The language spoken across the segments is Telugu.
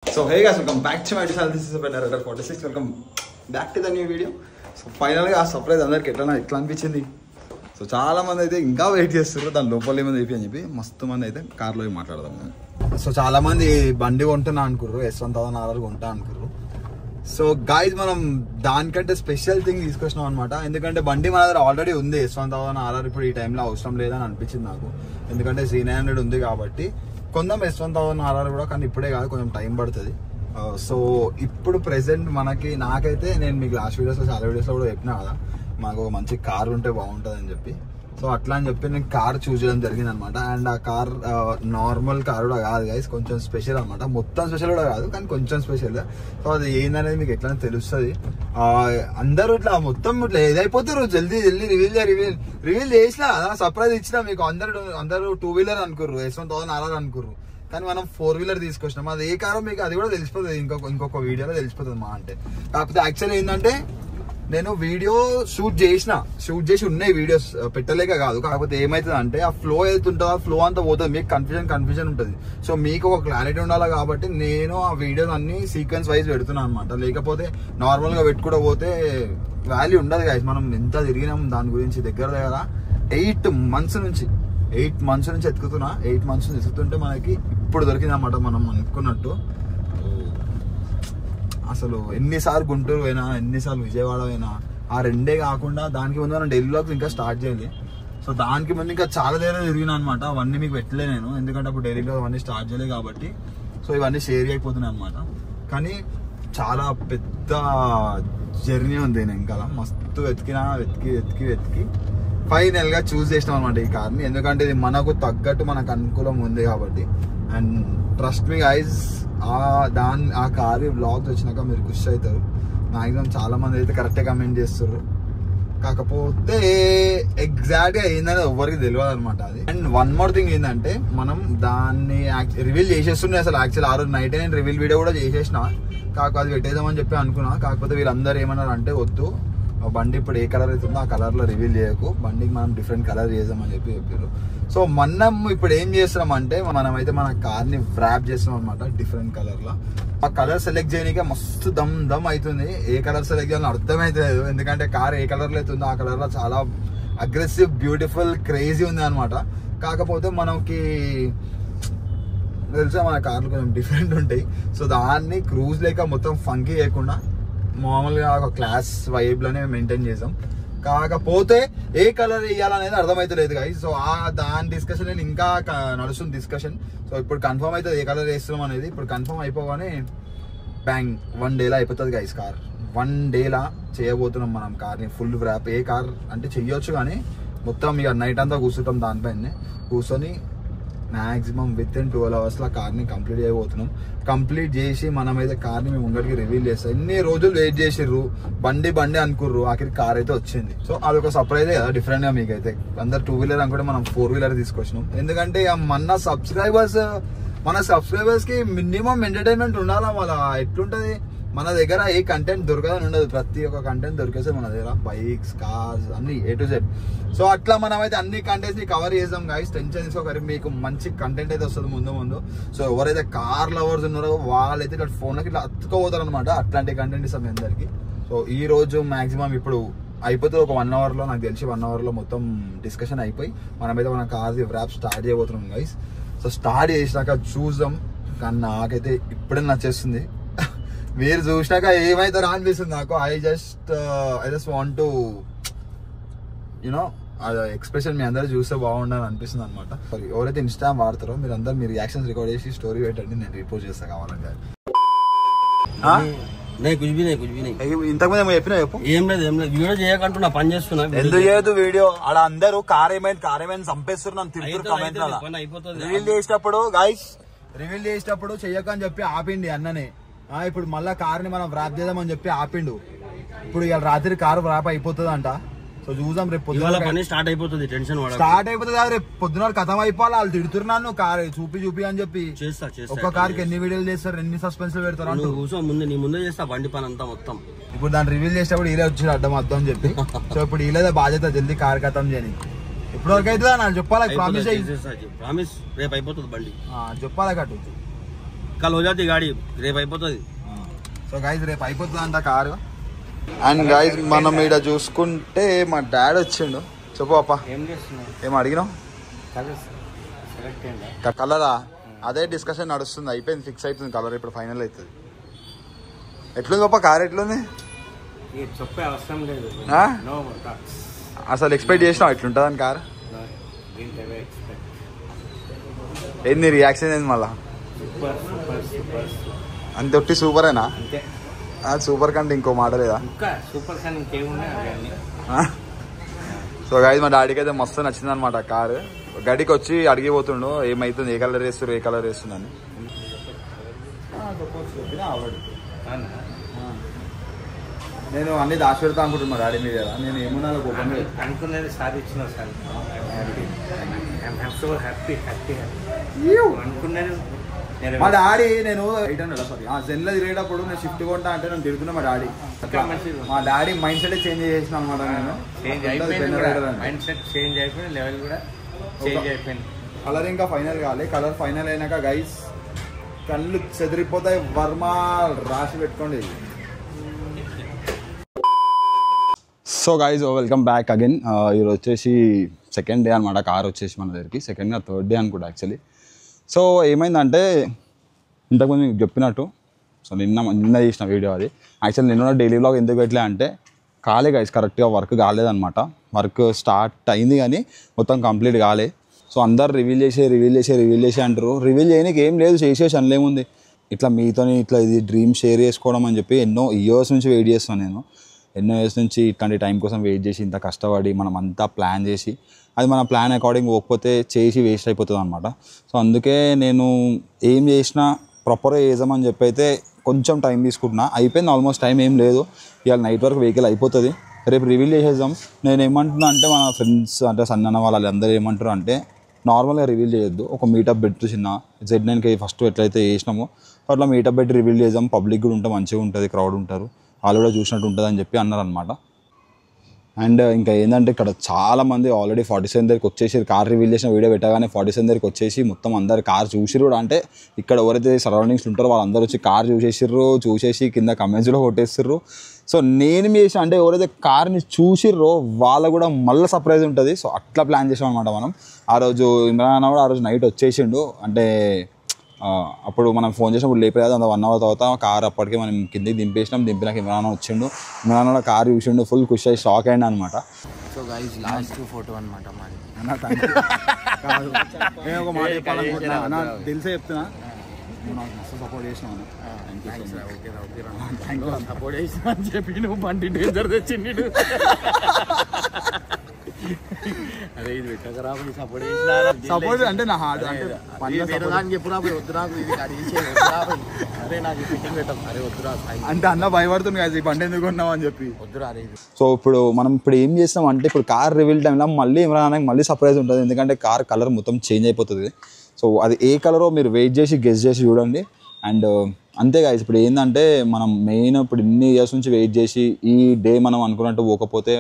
So hey guys, welcome back to my channel. This is Narrator 46. Welcome back to the new video. So finally ఆ సర్ప్రైజ్ అందరికి ఎట్లా అనిపించింది. సో చాలా మంది అయితే ఇంకా వెయిట్ చేస్తారు దాని లోపల ఏమైంది చెప్పి అని చెప్పి మస్తు మంది అయితే కార్లో మాట్లాడదాం. సో చాలా మంది బండి కొంటున్నా అనుకుర్రు, S1000 కొంటా అనుకుర్రు. సో గాయ్స్ మనం దానికంటే స్పెషల్ థింగ్ తీసుకొచ్చినాం అనమాట. ఎందుకంటే బండి మన దగ్గర ఆల్రెడీ ఉంది S1000 ఇప్పుడు ఈ టైంలో అవసరం లేదని అనిపించింది నాకు. ఎందుకంటే C900 ఉంది కాబట్టి కొందాం S1000 కూడా, కానీ ఇప్పుడే కాదు, కొంచెం టైం పడుతుంది. సో ఇప్పుడు ప్రెసెంట్ నాకైతే నేను మీకు లాస్ట్ వీడియోస్లో చాలా వీడియోస్లో కూడా చెప్పినా కదా, మాకు ఒక మంచి కార్ ఉంటే బాగుంటుంది అని చెప్పి. సో అట్లా అని చెప్పి నేను కార్ చూస్ చేయడం జరిగింది అనమాట. అండ్ ఆ కార్ నార్మల్ కార్ కూడా కాదు గైస్, కొంచెం స్పెషల్ అనమాట. మొత్తం స్పెషల్ కూడా కాదు, కానీ కొంచెం స్పెషల్. సో అది ఏందనేది మీకు ఎట్లా తెలుస్తుంది. అందరూ ఇట్లా మొత్తం ఇట్లా ఏదైపోతారు జల్దీ రివీల్ చేసినా కదా, సర్ప్రైజ్ ఇచ్చినా మీకు. అందరూ 2 వీలర్ అనుకుర్రు, S1000 అనుకుర్రు, కానీ మనం 4 వీలర్ తీసుకొచ్చినాం. అది ఏ కారో మీకు అది కూడా తెలిసిపోతుంది, ఇంకొక వీడియోలో తెలిసిపోతుంది మా అంటే. కాకపోతే యాక్చువల్లీ ఏంటంటే నేను వీడియో షూట్ చేసి ఉన్నాయి వీడియోస్, పెట్టలేక కాదు. కాకపోతే ఏమైతుంది అంటే ఆ ఫ్లో అవుతుంటుందో ఆ ఫ్లో అంతా పోతుంది, మీకు కన్ఫ్యూజన్ ఉంటుంది. సో మీకు ఒక క్లారిటీ ఉండాలి కాబట్టి నేను ఆ వీడియోస్ అన్ని సీక్వెన్స్ వైజ్ పెడుతున్నాను అనమాట. లేకపోతే నార్మల్ గా పెట్టుకుంటూ పోతే వాల్యూ ఉండదు గాయస్. మనం ఎంత తిరిగినాం దాని గురించి. దగ్గర 8 months నుంచి ఎత్తుకుతున్నా. 8 months నుంచి ఎత్తుకుతుంటే మనకి ఇప్పుడు దొరికింది అనమాట మనం అనుకున్నట్టు. అసలు ఎన్నిసార్లు గుంటూరు పోయినా, ఎన్నిసార్లు విజయవాడ పోయినా, ఆ రెండే కాకుండా దానికి ముందు మనం ఢిల్లీ బ్లాగ్స్ ఇంకా స్టార్ట్ చేయాలి. సో దానికి ముందు ఇంకా చాలా దగ్గర తిరిగినా అనమాట. అవన్నీ మీకు పెట్టలే నేను, ఎందుకంటే అప్పుడు ఢిల్లీ బ్లాగ్ అవన్నీ స్టార్ట్ చేయలేదు కాబట్టి. సో ఇవన్నీ షేర్ అయిపోతున్నాయి అనమాట. కానీ చాలా పెద్ద జర్నీ ఉంది ఇంకా. మస్తు వెతికి ఫైనల్ గా చూస్ చేసినాం అనమాట ఈ కార్ని. ఎందుకంటే ఇది మనకు తగ్గట్టు మనకు అనుకూలం ఉంది కాబట్టి. అండ్ ట్రస్ట్ మీ గైస్, ఆ కార్ వ్లాగ్స్ వచ్చినాక మీరు ఖుషి అవుతారు. మాక్సిమం చాలా మంది అయితే కరెక్ట్గా కమెంట్ చేస్తారు, కాకపోతే ఎగ్జాక్ట్ గా ఏందనేది ఎవరికి తెలియదు అనమాట అది. అండ్ వన్ మోర్ థింగ్ ఏంటంటే మనం దాన్ని రివీల్ చేసేస్తున్నాయి. అసలు యాక్చువల్ ఆ రోజు నైట్ నేను రివీల్ వీడియో కూడా చేసేసిన, కాకపోతే అది పెట్టేద్దామని చెప్పి అనుకున్నా. కాకపోతే వీళ్ళందరూ ఏమన్నారు అంటే, వద్దు బండి ఇప్పుడు ఏ కలర్ అవుతుందో ఆ కలర్ లో రివీల్ చేయకు, బండికి మనం డిఫరెంట్ కలర్ చేద్దామని చెప్పారు. సో మనం ఇప్పుడు ఏం చేస్తున్నాం అంటే, మనమైతే మన కార్ ని వ్రాప్ చేస్తాం అనమాట డిఫరెంట్ కలర్ లో. ఆ కలర్ సెలెక్ట్ చేయడానికి మస్తు దమ్ అవుతుంది. ఏ కలర్ సెలెక్ట్ చేయాలని అర్థమైతలేదు, ఎందుకంటే కార్ ఏ కలర్ లో అవుతుందో ఆ కలర్ లో చాలా అగ్రెసివ్, బ్యూటిఫుల్, క్రేజీ ఉంది అనమాట. కాకపోతే మనకి తెలుసా మన కార్లు కొంచెం డిఫరెంట్ ఉంటాయి. సో దాన్ని క్రూజ్ లేక మొత్తం ఫంకీ చేయకుండా మామూలుగా ఒక క్లాస్ వైబ్ లోనే మెయింటైన్ చేసాం. కాకపోతే ఏ కలర్ వేయాలనేది అర్థమైతలేదు గైస్. సో దాని డిస్కషన్ నేను ఇంకా నడుస్తుంది డిస్కషన్. సో ఇప్పుడు కన్ఫర్మ్ అవుతుంది ఏ కలర్ వేస్తున్నాం అనేది. ఇప్పుడు కన్ఫర్మ్ అయిపోగానే బ్యాంగ్ 1 day అయిపోతుంది గైస్. కార్ 1 day చేయబోతున్నాం మనం కార్ని ఫుల్ వ్రాప్. ఏ కార్ అంటే చెయ్యొచ్చు, కానీ మొత్తం ఇక నైట్ అంతా కూర్చుంటాం దానిపైన. కూర్చొని మ్యాక్సిమం విత్ ఇన్ 12 hours కార్ని కంప్లీట్ చేయబోతున్నాం. కంప్లీట్ చేసి మనమైతే కార్ని మేము ముంగడికి రివీల్ చేస్తాం. ఎన్ని రోజులు వెయిట్ చేసిర్రు, బండి అనుకుర్రు, ఆఖరి కార్ అయితే వచ్చింది. సో అదొక సర్ప్రైజే కదా డిఫరెంట్ గా మీకైతే. అందరు 2 వీలర్ అనుకుంటే మనం 4 వీలర్ తీసుకొచ్చినాం. ఎందుకంటే మన సబ్స్క్రైబర్స్ కి మినిమం ఎంటర్టైన్మెంట్ ఉండాలా. వాళ్ళ ఎట్లుంటది, మన దగ్గర ఏ కంటెంట్ దొరకదని ఉండదు, ప్రతి ఒక్క కంటెంట్ దొరికేస్తే మన దగ్గర బైక్స్, కార్స్ అన్ని A to Z. సో అట్లా మనమైతే అన్ని కంటెంట్స్ ని కవర్ చేద్దాం గైస్. టెన్షన్ తీసుకోకరి, మీకు మంచి కంటెంట్ అయితే వస్తుంది ముందు. సో ఎవరైతే కార్ లవర్స్ ఉన్నారో వాళ్ళైతే ఇట్లా ఫోన్లకి ఇట్లా అతుక్కోపోతారు అనమాట. అట్లాంటి కంటెంట్ ఇస్తాం మీ అందరికి. సో ఈ రోజు మాక్సిమం ఇప్పుడు అయిపోతుంది ఒక 1 hour లో, నాకు తెలిసి 1 hour లో మొత్తం డిస్కషన్ అయిపోయి మనమైతే మన కార్ వ్రాప్ స్టార్ట్ చేయబోతున్నాం గైస్. సో స్టార్ట్ చేసినాక చూద్దాం. కానీ నాకైతే ఇప్పుడే నచ్చేస్తుంది. మీరు చూసినాక ఏమైతే అనిపిస్తుంది నాకు. I just want to you know expression మీ అందరూ చూస్తే బాగుండాలని అనిపిస్తుంది అనమాట. ఎవరైతే ఇన్స్టాగ్రామ్ వాడతారో మీరు అందరూ మీ రియాక్షన్స్ రికార్డ్ చేసి స్టోరీ పెట్టండి, నేను రిపోస్ట్ చేస్తా కావాలంటే. ఇంతకుముందు ఏమో చెప్పినా చెప్పు. ఏం లేదు వీడియో చేయకంటున్నా, పని చేస్తున్నా. ఎందుకు చేయదు వీడియో? ఆడ అందరూ కార్ ఏమైనా చంపేస్తున్నారు, తిరుగుతున్నారు కమెంట్. రివీల్ చేసేటప్పుడు చెయ్యకని చెప్పి ఆపిండి అన్ననే. ఇప్పుడు మళ్ళా కార్ ని మనం వ్రాప్ చేద్దామని చెప్పి ఆపిండు. ఇప్పుడు ఇవాళ రాత్రి కారు వ్రాప్ అయిపోతుంది అంట. సో చూద్దాం, రేపు పొద్దున స్టార్ట్ అయిపోతుంది. రేపు పొద్దున కథం అయిపోవాలి. వాళ్ళు తిడుతున్నాను కార్ చూపి అని చెప్పి. ఒక్క కార్కి ఎన్ని వీడియోలు చేస్తారు, ఎన్ని సస్పెన్స్ పెడతారు ముందే చేస్తా బండి పని అంతా మొత్తం. ఇప్పుడు దాన్ని రివీల్ చేసేటప్పుడు ఇలా వచ్చి అడ్డం అని చెప్పి. సో ఇప్పుడు ఇలా బాధ్యత జల్దీ కార్ కథం చేయని. ఇప్పుడు వరకు అవుతుందా నాకు చెప్పాలి. ప్రామిస్ రేపు అయిపోతుంది బండి చెప్పాలి కట్టు. కల్ హో జాతి గాడి రేపు అయిపోతుంది. సో గైజ్ రేపు అయిపోతుంది అంట కారు. అండ్ గైజ్ మనం ఇక్కడ చూసుకుంటే మా డాడీ వచ్చిండు. చెప్పు అప్ప ఏం అడిగినావు? కలరా? అదే డిస్కషన్ నడుస్తుంది, అయిపోయింది, ఫిక్స్ అవుతుంది కలర్, ఇప్పుడు ఫైనల్ అవుతుంది. ఎట్లుంది పాప కార్? ఎట్లుంది? చెప్పే అవసరం లేదు, అసలు ఎక్స్పెక్ట్ చేసినావు ఎట్లుంటుంది అని కార్? ఏంది రియాక్షన్ ఏంది మళ్ళా? అంతే ఒట్టి సూపరేనా? సూపర్ కంటే ఇంకో మాట లేదా? సో గైజ్ మా డాడీకి అయితే మస్తు నచ్చింది అనమాట కారు. గడికి వచ్చి అడిగిపోతుండు ఏమైతుంది, ఏ కలర్ వేస్తున్నారు, ఏ కలర్ వేస్తుందని. నేను అన్ని దాచి పెడతా అనుకుంటున్నా డాడీ మీద. నేను ఏమన్నా అనుకున్నది సాధించిన సార్, అనుకున్నది. మా డాడీ నేను జెన్లో తిరిగేటప్పుడు నేను షిఫ్ట్ కొంటా అంటే నేను తిరుగుతున్నా. మా డాడీ మా డాడీ మైండ్ సెట్ చేంజ్ చేసిన అనమాట. నేను మైండ్ సెట్ చేంజ్ అయిపోయింది, లెవెల్ కూడా చేంజ్ అయిపోయింది. కలర్ ఇంకా ఫైనల్ కాలే. కలర్ ఫైనల్ అయినాక గైస్ కళ్ళు చెదిరిపోతాయి. వర్మ రాసి పెట్టుకోండి. So guys welcome back again. ఈరోజు వచ్చేసి సెకండ్ డే అనమాట కార్ వచ్చేసి మన దగ్గరికి. సెకండ్ థర్డ్ డే అనుకుంటా యాక్చువల్లీ. సో ఏమైందంటే ఇంతకుముందు మీకు చెప్పినట్టు, సో నిన్న చేసిన వీడియో అది. యాక్చువల్లీ నిన్న డైలీ వ్లాగ్ ఎందుకు పెట్టలే అంటే కాలే గైస్, కరెక్ట్గా వర్క్ కాలేదనమాట. వర్క్ స్టార్ట్ అయింది కానీ మొత్తం కంప్లీట్ కాలే. సో అందరు రివీల్ చేసి అంటారు. రివీల్ చేయడానికి ఏం లేదు, చేసేసి అనలేముంది. ఇట్లా మీతోని ఇట్లా ఇది డ్రీమ్ షేర్ చేసుకోవడం అని చెప్పి ఎన్నో ఇయర్స్ నుంచి వెయిట్ చేస్తాను నేను. ఎన్నో ఇయర్స్ నుంచి ఇట్లాంటి టైం కోసం వెయిట్ చేసి ఇంత కష్టపడి మనం అంతా ప్లాన్ చేసి అది మన ప్లాన్ అకార్డింగ్ పోకపోతే చేసి వేస్ట్ అయిపోతుంది అనమాట. సో అందుకే నేను ఏం చేసినా ప్రాపర్గా చేద్దామని చెప్పి అయితే కొంచెం టైం తీసుకుంటున్నా. అయిపోయింది ఆల్మోస్ట్, టైం ఏం లేదు. ఇవాళ నైట్ వరకు వెహికల్ అయిపోతుంది, రేపు రివీల్ చేసేద్దాం. నేను ఏమంటున్నా అంటే మన ఫ్రెండ్స్ అంటే సన్న వాళ్ళందరూ ఏమంటారు అంటే నార్మల్గా రివీల్ చేయొద్దు, ఒక మీటప్ పెట్టి చిన్న Z9K ఫస్ట్ ఎట్లయితే చేసినామో అట్లా మీటప్ పెట్టి రివీల్ చేద్దాం, పబ్లిక్ కూడా ఉంటే మంచిగా ఉంటుంది, క్రౌడ్ ఉంటారు, వాళ్ళు కూడా చూసినట్టు ఉంటుంది అని చెప్పి అన్నారనమాట. అండ్ ఇంకా ఏంటంటే ఇక్కడ చాలామంది ఆల్రెడీ 47 దగ్గరికి వచ్చేసి కార్ రివీల్ చేసిన వీడియో పెట్టగానే 47 దగ్గరికి వచ్చేసి మొత్తం అందరు కార్ చూసిర్రు కూడా. అంటే ఇక్కడ ఎవరైతే సరౌండింగ్స్ ఉంటారో వాళ్ళందరూ వచ్చి కార్ చూసేసి కింద కమెంట్స్లో కొట్టేసిర్రు. సో నేను చేసిన అంటే ఎవరైతే కార్ని చూసిర్రో వాళ్ళకు కూడా మళ్ళీ సర్ప్రైజ్ ఉంటుంది. సో అట్లా ప్లాన్ చేసాం అనమాట మనం. ఆ రోజు ఇమ్రాన్ కూడా ఆ రోజు నైట్ వచ్చేసిండు. అంటే అప్పుడు మనం ఫోన్ చేసినప్పుడు లేపలేదు, అంత 1 అవర్ తర్వాత కార్ అప్పటికే మనం కిందికి దింపినాక ఇమ్రాన్ వచ్చిండు. ఇమ్రాన్ కూడా కార్ చూసిండు, ఫుల్ ఖుషి అయ్యి షాక్ అయ్యిండు అనమాట. సో గైస్ లాస్ట్ ఫోటో అనమాట మాది. నేను ఒక మాట చెప్పాలనుకుంటున్నా, తెలిసే చెప్తున్నా, నాకు మస్తు సపోర్ట్ చేసినావు. సపోర్ట్ చేసిన అని చెప్పి నువ్వు బండి డేంజర్ తెచ్చిండు. అదే ఇది పెట్టకరా సపోర్ట్ సపోర్ట్ అంటే నా హార్ట్ అంటే చెప్పు వద్దు నాకు ఇది అరే నాకు ఫిట్టింగ్ పెట్టం, అరే వద్దురా అంటే అన్న భయపడుతుంది కదా ఈ బండి ఎందుకు ఉన్నావు అని చెప్పి. వద్దురా అరే. సో ఇప్పుడు మనం ఏం చేస్తాం అంటే ఇప్పుడు కార్ రివీల్ టైంలో మళ్ళీ ఇమ్రాన్ మళ్ళీ సర్ప్రైజ్ ఉంటుంది, ఎందుకంటే కార్ కలర్ మొత్తం చేంజ్ అయిపోతుంది. సో అది ఏ కలరో మీరు వెయిట్ చేసి గెస్ చేసి చూడండి. అండ్ అంతేగా ఇప్పుడు ఏంటంటే మనం మెయిన్ ఇప్పుడు ఇన్ని ఇయర్స్ నుంచి వెయిట్ చేసి ఈ డే మనం అనుకున్నట్టు పోకపోతే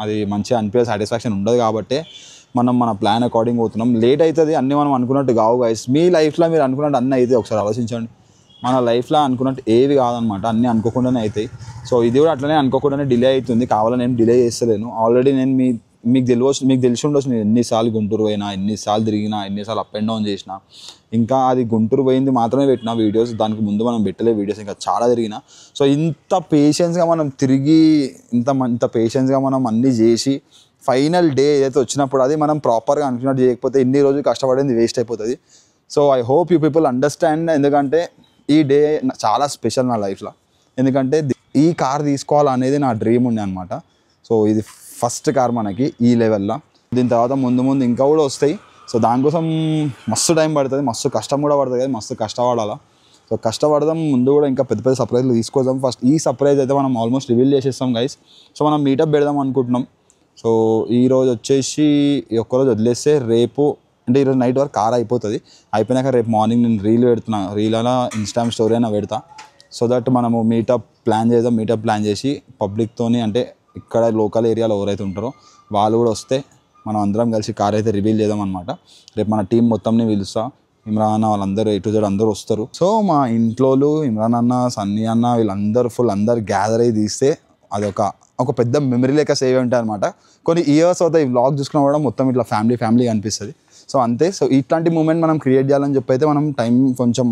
అది మంచిగా అనిపించే సాటిస్ఫాక్షన్ ఉండదు. కాబట్టి మనం మన ప్లాన్ అకార్డింగ్ పోతున్నాం. లేట్ అవుతుంది, అన్నీ మనం అనుకున్నట్టు కావు గైస్. మీ లైఫ్లో మీరు అనుకున్నట్టు అన్నీ అయితే ఒకసారి ఆలోచించండి. మన లైఫ్లో అనుకున్నట్టు ఏవి కాదనమాట, అన్నీ అనుకోకుండానే అవుతాయి. సో ఇది కూడా అట్లనే అనుకోకుండానే డిలే అవుతుంది, కావాలని నేను డిలే చేస్తలేను. ఆల్రెడీ నేను మీకు తెలిసి ఉండొచ్చు నేను ఎన్నిసార్లు గుంటూరు పోయినా, ఎన్నిసార్లు తిరిగినా, ఎన్నిసార్లు అప్ అండ్ డౌన్ చేసిన. ఇంకా అది గుంటూరు పోయింది మాత్రమే పెట్టిన వీడియోస్, దానికి ముందు మనం పెట్టలే వీడియోస్, ఇంకా చాలా తిరిగిన. సో ఇంత పేషెన్స్గా మనం తిరిగి ఇంత పేషెన్స్గా మనం అన్నీ చేసి ఫైనల్ డే ఏదైతే వచ్చినప్పుడు అది మనం ప్రాపర్గా అనుకున్నట్టు చేయకపోతే ఇన్ని రోజులు కష్టపడింది వేస్ట్ అయిపోతుంది. So I hope you people understand. ఎందుకంటే ఈ డే చాలా స్పెషల్ నా లైఫ్లో, ఎందుకంటే ఈ కార్ తీసుకోవాలనేది నా డ్రీమ్ ఉండే అనమాట. సో ఇది ఫస్ట్ కార్ మనకి ఈ లెవెల్లో. దీని తర్వాత ముందు ఇంకా కూడా వస్తాయి. సో దానికోసం మస్తు టైం పడుతుంది, మస్తు కష్టం కూడా పడుతుంది కదా, మస్తు కష్టపడాలా. సో కష్టపడదాం, ముందు కూడా ఇంకా పెద్ద సర్ప్రైజ్లు తీసుకొద్దాం. ఫస్ట్ ఈ సర్ప్రైజ్ అయితే మనం ఆల్మోస్ట్ రివీల్ చేసేస్తాం గైస్. సో మనం మీటప్ పెడదాం అనుకుంటున్నాం. సో ఈరోజు వచ్చేసి ఒక్కరోజు వదిలేస్తే రేపు అంటే ఈరోజు నైట్ వరకు కార్ అయిపోతుంది. అయిపోయినాక రేపు మార్నింగ్ నేను రీల్ పెడుతున్నా, రీల్ అలా ఇన్స్టాగ్రామ్ స్టోరీ అయినా పెడతా. సో దట్ మనము మీటప్ ప్లాన్ చేద్దాం. మీటప్ ప్లాన్ చేసి పబ్లిక్తోని అంటే ఇక్కడ లోకల్ ఏరియాలో ఎవరైతే ఉంటారో వాళ్ళు కూడా వస్తే మనం అందరం కలిసి కార్ అయితే రివీల్ చేద్దాం అనమాట. రేపు మన టీం మొత్తంని పిలుస్తా. ఇమ్రాన్ అన్న వాళ్ళందరూ A to Z అందరూ వస్తారు. సో మా ఇంట్లో ఇమ్రాన్ అన్న, సన్నీ అన్న వీళ్ళందరూ అందరు గ్యాదర్ అయ్యి తీస్తే అది ఒక పెద్ద మెమరీ లెక్క సేవ్ ఉంటాయి అనమాట. కొన్ని ఇయర్స్ అవుతాయి ఈ వ్లాగ్ చూసుకున్నా కూడా మొత్తం ఇట్లా ఫ్యామిలీ అనిపిస్తుంది. సో అంతే. సో ఇట్లాంటి మూమెంట్ మనం క్రియేట్ చేయాలని చెప్పి అయితే మనం టైం కొంచెం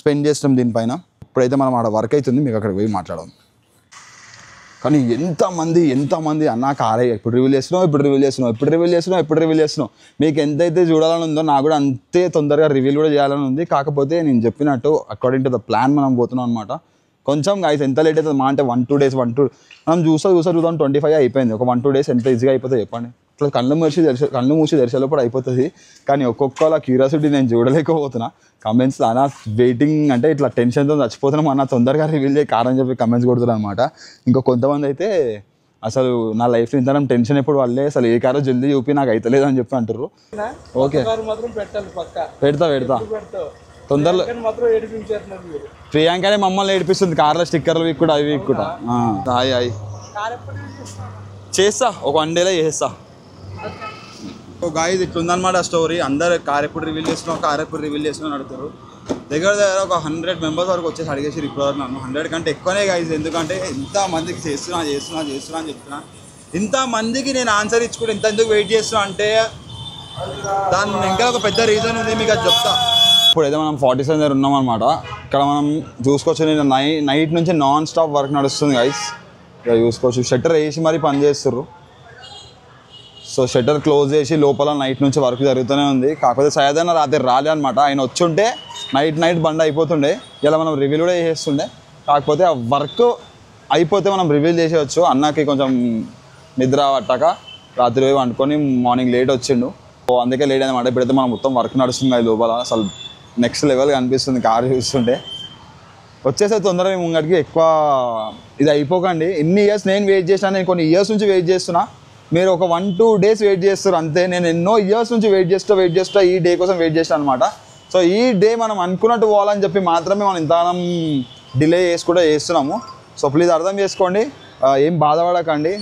స్పెండ్ చేస్తాం దీనిపైన. ఇప్పుడైతే మనం ఆడ వర్క్ అవుతుంది, మీకు అక్కడికి పోయి మాట్లాడదాం. కానీ ఎంతమంది అన్న కారే ఎప్పుడు రివీల్ చేస్తున్నావు మీకు ఎంతైతే చూడాలని ఉందో నాకు కూడా అంతే తొందరగా రివీల్ కూడా చేయాలని ఉంది. కాకపోతే నేను చెప్పినట్టు అకార్డింగ్ టు ద ప్లాన్ మనం పోతున్నాం అనమాట. కొంచెం గైస్ ఎంత లేట్ అవుతుంది మా అంటే 1-2 days మనం చూసా 2025 అయిపోయింది. ఒక 1-2 days ఎంత ఈజీగా అయిపోతుంది చెప్పండి. ఇట్లా కళ్ళు మూసి తెరిచేలోపు అయిపోతుంది. కానీ ఒక్కొక్కలా క్యూరియాసిటీ నేను చూడలేకపోతున్నా. కమెంట్స్ అన్న వెయిటింగ్ అంటే ఇట్లా టెన్షన్తో చచ్చిపోతున్నాం అన్న తొందరగా రివీల్ చేయ కారణం చెప్పి కమెంట్స్ కొడుతున్నారు అనమాట. ఇంకా కొంతమంది అయితే అసలు నా లైఫ్లో ఇంత టెన్షన్ ఎప్పుడు వాళ్ళే అసలు ఏ కారో జల్దీ చూపి నాకు అవుతలేదు అని చెప్పి అంటారు. ఓకే పెడతా తొందరలో. ప్రియాంకనే మమ్మల్ని ఏడిపిస్తుంది కార్లో స్టిక్కర్లు వీక్ అవి కూడా. హాయ్ చేస్తా ఒక 1 day చేస్తా. గాయస్ ఇట్లుందనమాట స్టోరీ. అందరు కార్ ఎప్పుడు రివీల్ చేస్తున్నావు అడుగుతారు. దగ్గర ఒక 100 members వరకు వచ్చేసి అడిగేసి ఇప్పుడు నన్ను 100 కంటే ఎక్కువనే గాయస్. ఎందుకంటే ఇంతమందికి చేస్తున్నా అని చెప్తున్నా. ఇంతమందికి నేను ఆన్సర్ ఇచ్చుకుంటే ఎందుకు వెయిట్ చేస్తున్నా అంటే దాని ఇంకా ఒక పెద్ద రీజన్ ఉంది, మీకు అది చెప్తా. ఇప్పుడు ఏదో మనం 47 దగ్గర ఉన్నాం అనమాట. ఇక్కడ మనం చూసుకోవచ్చు, నేను నైట్ నుంచి నాన్ స్టాప్ వర్క్ నడుస్తుంది గైస్. ఇక్కడ చూసుకోవచ్చు షట్టర్ వేసి మరీ పని చేస్తుర్రు. సో షట్టర్ క్లోజ్ చేసి లోపల నైట్ నుంచి వర్క్ జరుగుతూనే ఉంది. కాకపోతే సయదన్న రాత్రి రాలే అనమాట. ఆయన వచ్చుంటే నైట్ బండ్ అయిపోతుండే. ఇలా మనం రివీల్ కూడా చేస్తుండే. కాకపోతే ఆ వర్క్ అయిపోతే మనం రివీల్ చేసేయచ్చు. అన్నకి కొంచెం నిద్ర పట్టాక రాత్రి పోయి వండుకొని మార్నింగ్ లేట్ వచ్చిండు. సో అందుకే లేట్ అనమాట. ఇప్పుడైతే మనం మొత్తం వర్క్ నడుస్తుంది అది లోపల. అసలు నెక్స్ట్ లెవెల్గా అనిపిస్తుంది కారు చూస్తుంటే. వచ్చేసే తొందరగా ముంగడికి ఎక్కువ ఇది అయిపోకండి. ఇన్ని ఇయర్స్ నేను వెయిట్ చేసినా, నేను కొన్ని ఇయర్స్ నుంచి వెయిట్ చేస్తున్నా. మీరు ఒక 1-2 days వెయిట్ చేస్తారు అంతే. నేను ఎన్నో ఇయర్స్ నుంచి వెయిట్ చేస్తా ఈ డే కోసం వెయిట్ చేస్తాను అనమాట. సో ఈ డే మనం అనుకున్నట్టు పోవాలని చెప్పి మాత్రమే మనం ఇంతగానం డిలే చేస్తున్నాము. సో ప్లీజ్ అర్థం చేసుకోండి, ఏం బాధపడకండి.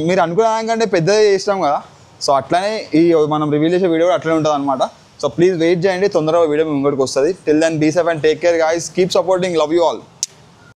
మీరు అనుకున్నాకంటే పెద్దగా చేస్తాం కదా. సో అట్లనే ఈ మనం రివీల్ చేసే వీడియో కూడా అట్లనే ఉంటుంది అనమాట. సో ప్లీజ్ వెయిట్ చేయండి, తొందరగా వీడియో ముంగడికి వస్తుంది. Till then be safe and take care guys. Keep supporting, love you all.